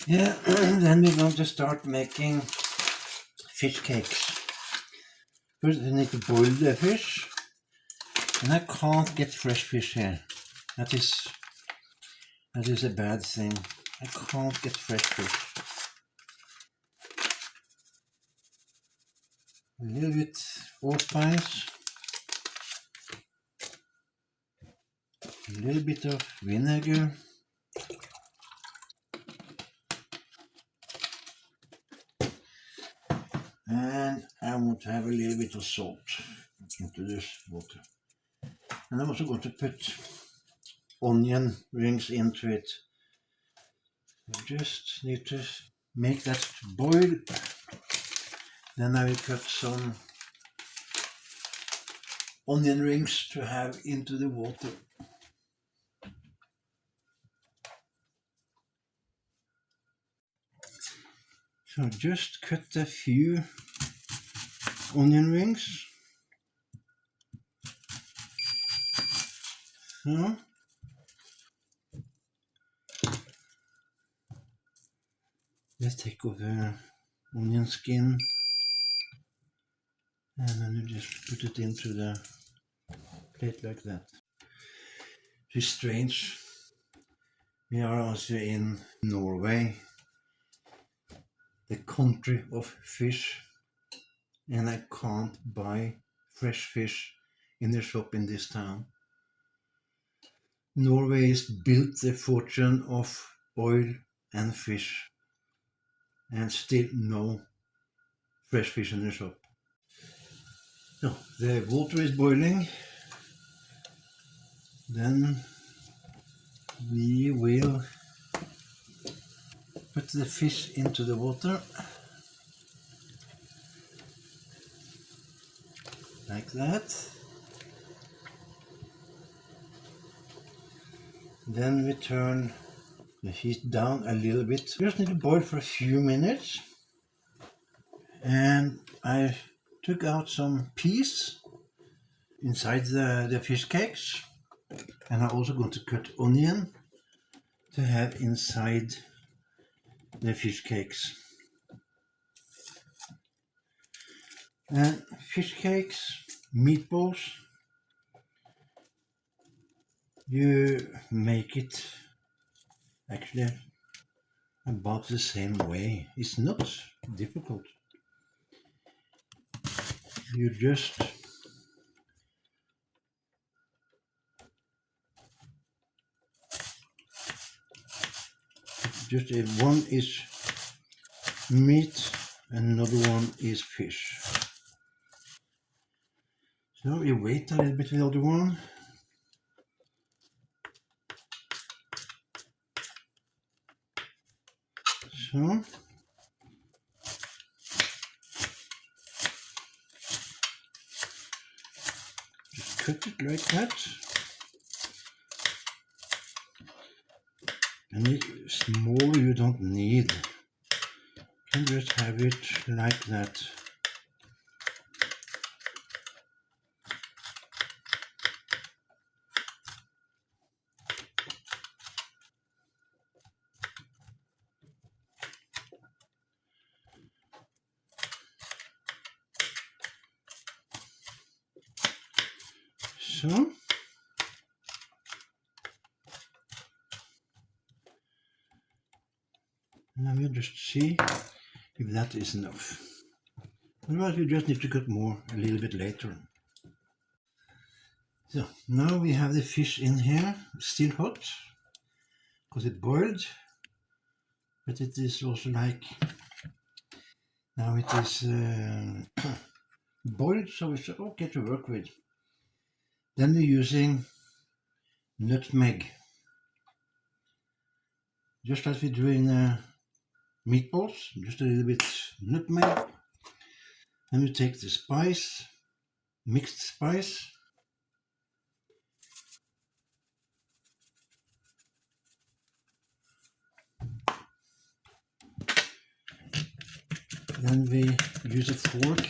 Yeah, then we're going to start making fish cakes. First, we need to boil the fish, and I can't get fresh fish here. That is a bad thing. I can't get fresh fish. A little bit allspice, a little bit of vinegar, and I want to have a little bit of salt into this water. And I'm also going to put onion rings into it. You just need to make that boil. Then I will cut some onion rings to have into the water. So just cut a few onion rings. So let's take off the onion skin, and then you just put it into the plate like that. It's strange. We are also in Norway, the country of fish, and I can't buy fresh fish in the shop in this town. Norway is built the fortune of oil and fish, and still no fresh fish in the shop. So the water is boiling. Then we will put the fish into the water like that. Then we turn the heat down a little bit. Just need to boil for a few minutes. And I took out some peas inside the fish cakes. And I'm also going to cut onion to have inside the fish cakes. And fish cakes, meatballs, you make it actually about the same way. It's not difficult. You just one is meat, another one is fish. So we wait a little bit with the other one. So just cut it like that. Any smaller you don't need. You can just have it like that. So now we'll just see if that is enough. Otherwise you just need to cut more a little bit later. So now we have the fish in here, still hot, because it boiled, but it is also like, now it is boiled, so it's okay to work with. Then we're using nutmeg, just as we do in meatballs, just a little bit nutmeg. Then we take the spice, mixed spice, then we use a fork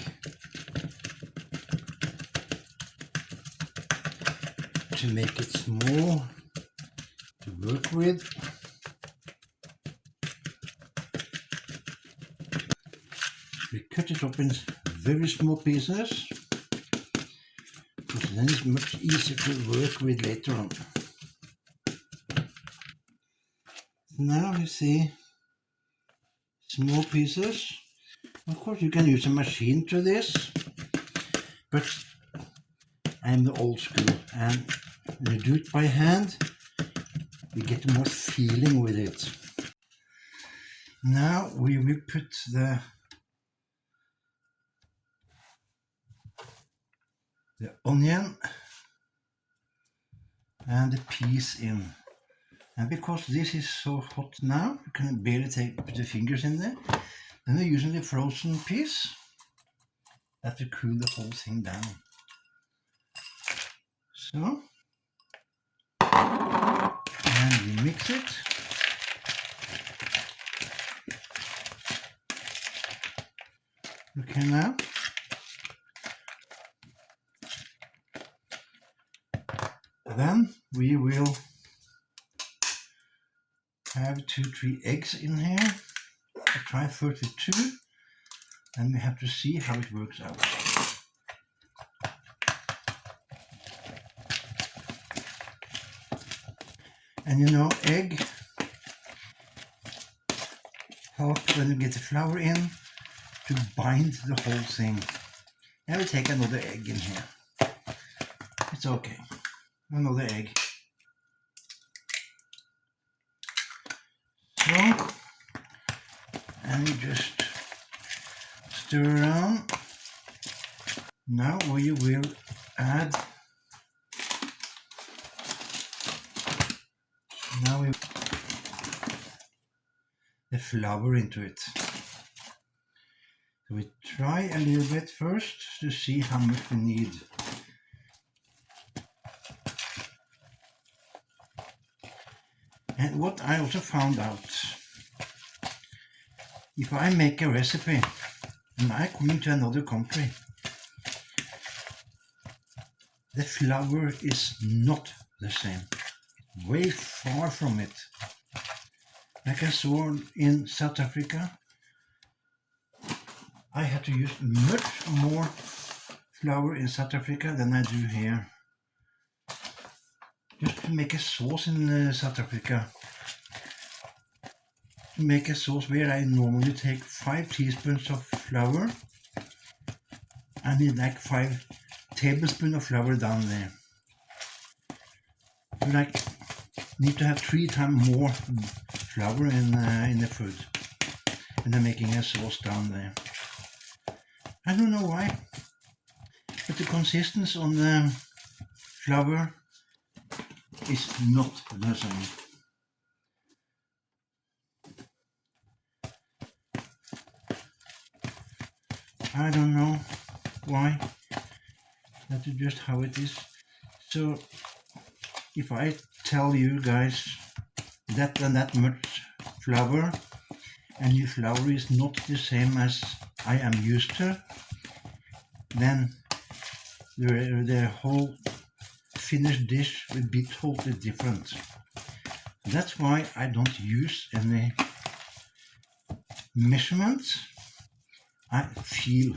to make it small to work with. we cut it up in very small pieces, because then it's much easier to work with later on. Now you see small pieces. Of course you can use a machine to this, but I'm the old school, and when you do it by hand you get more feeling with it. Now we will put the onion and the peas in. And because this is so hot now, you can barely put the fingers in there. Then we're using the frozen peas. That will cool the whole thing down. So, and we mix it. Okay, now. Then we will have 2-3 eggs in here. I try first with 2, and we have to see how it works out. And you know, egg help when you get the flour in to bind the whole thing. Now we take another egg in here. It's okay. Another egg. So, and we just stir around. Now we will add, the flour into it. So we try a little bit first to see how much we need. And what I also found out, if I make a recipe and I come into another country, the flour is not the same. Way far from it. Like I saw in South Africa, I had to use much more flour in South Africa than I do here. Just to make a sauce in South Africa. To make a sauce where I normally take 5 teaspoons of flour, I need like 5 tablespoons of flour down there. You need to have 3 times more flour in the food when I'm making a sauce down there. I don't know why, but the consistency on the flour is not the same. I don't know why. That's just how it is. So if I tell you guys that and that much flour, and your flour is not the same as I am used to, then the whole finished dish will be totally different. That's why I don't use any measurements. I feel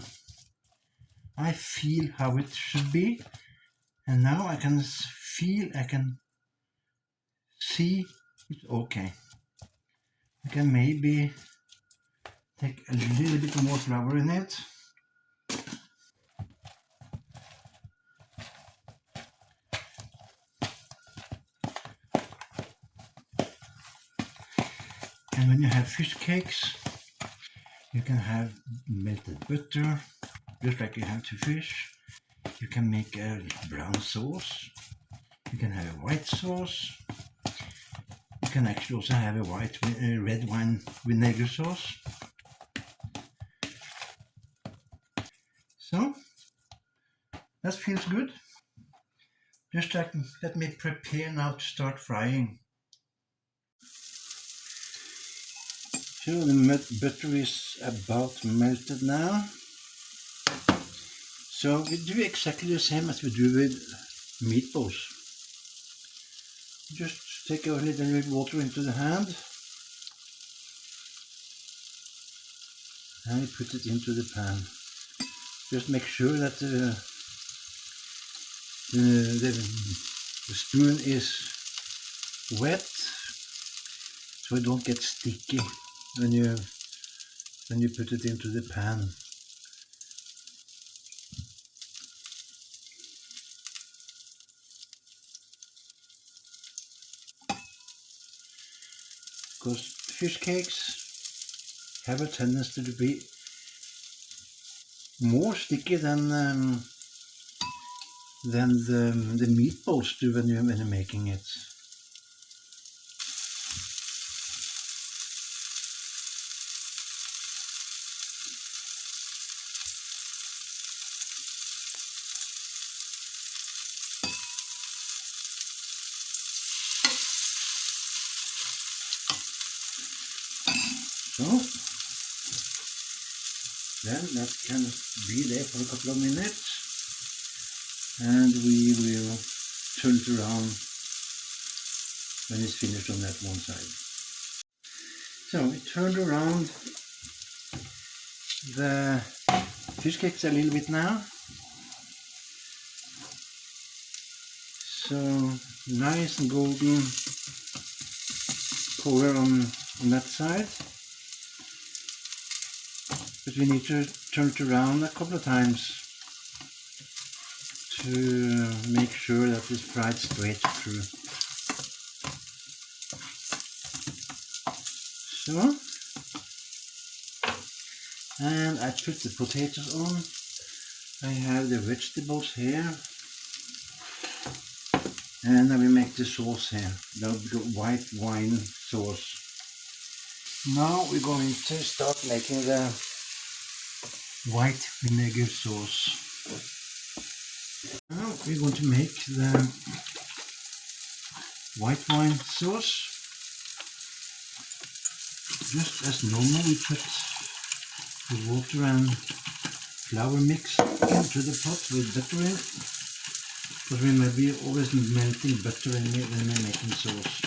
how it should be, and now I can feel, I can see it's okay. I can maybe take a little bit more flour in it. And when you have fish cakes, you can have melted butter, just like you have to fish. You can make a brown sauce. You can have a white sauce. You can actually also have a red wine vinegar sauce. So, that feels good. Just let me prepare now to start frying. So the butter is about melted now. So we do exactly the same as we do with meatballs. Just take a little bit water into the hand and you put it into the pan. Just make sure that the spoon is wet, so it don't get sticky when you put it into the pan. Because fish cakes have a tendency to be more sticky than the meatballs do when you're making it. So then that can be there for a couple of minutes, and we will turn it around when it's finished on that one side. So we turned around the fish cakes a little bit now. So nice and golden color on that side. But we need to turn it around a couple of times to make sure that it's fried straight through. So, and I put the potatoes on. I have the vegetables here, and I will make the sauce here, the white wine sauce. Now we're going to start making the white vinegar sauce. Now we're going to make the white wine sauce. Just as normal, we put the water and flour mix into the pot with butter in, because we may be always melting butter when we're making sauce.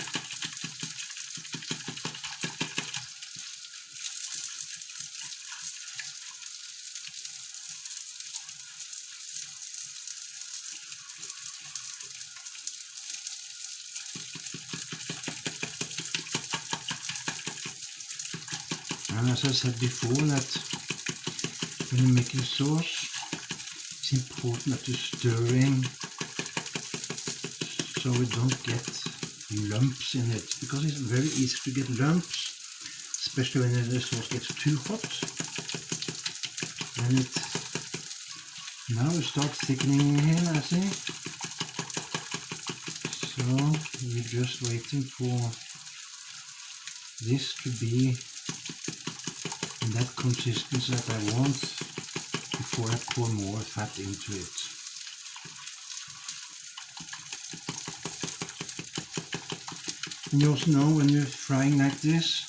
And as I said before, that when you're making sauce, it's important that you're stirring so we don't get lumps in it, because it's very easy to get lumps, especially when the sauce gets too hot. And now it starts thickening here, I see. So we're just waiting for this to be in that consistency that I want before I pour more fat into it. And you also know, when you're frying like this,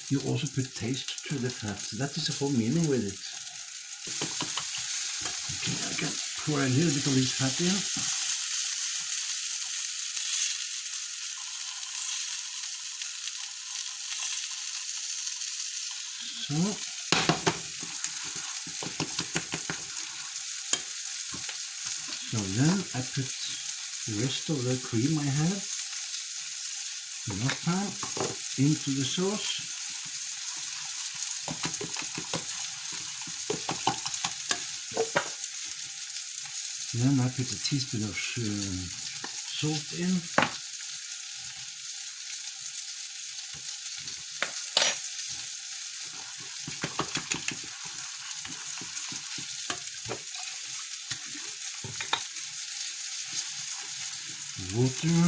you also put taste to the fat. That is the whole meaning with it. Okay, I can pour a little bit of this fat in. So then I put the rest of the cream I had, enough time, into the sauce. Then I put a teaspoon of salt in. Water.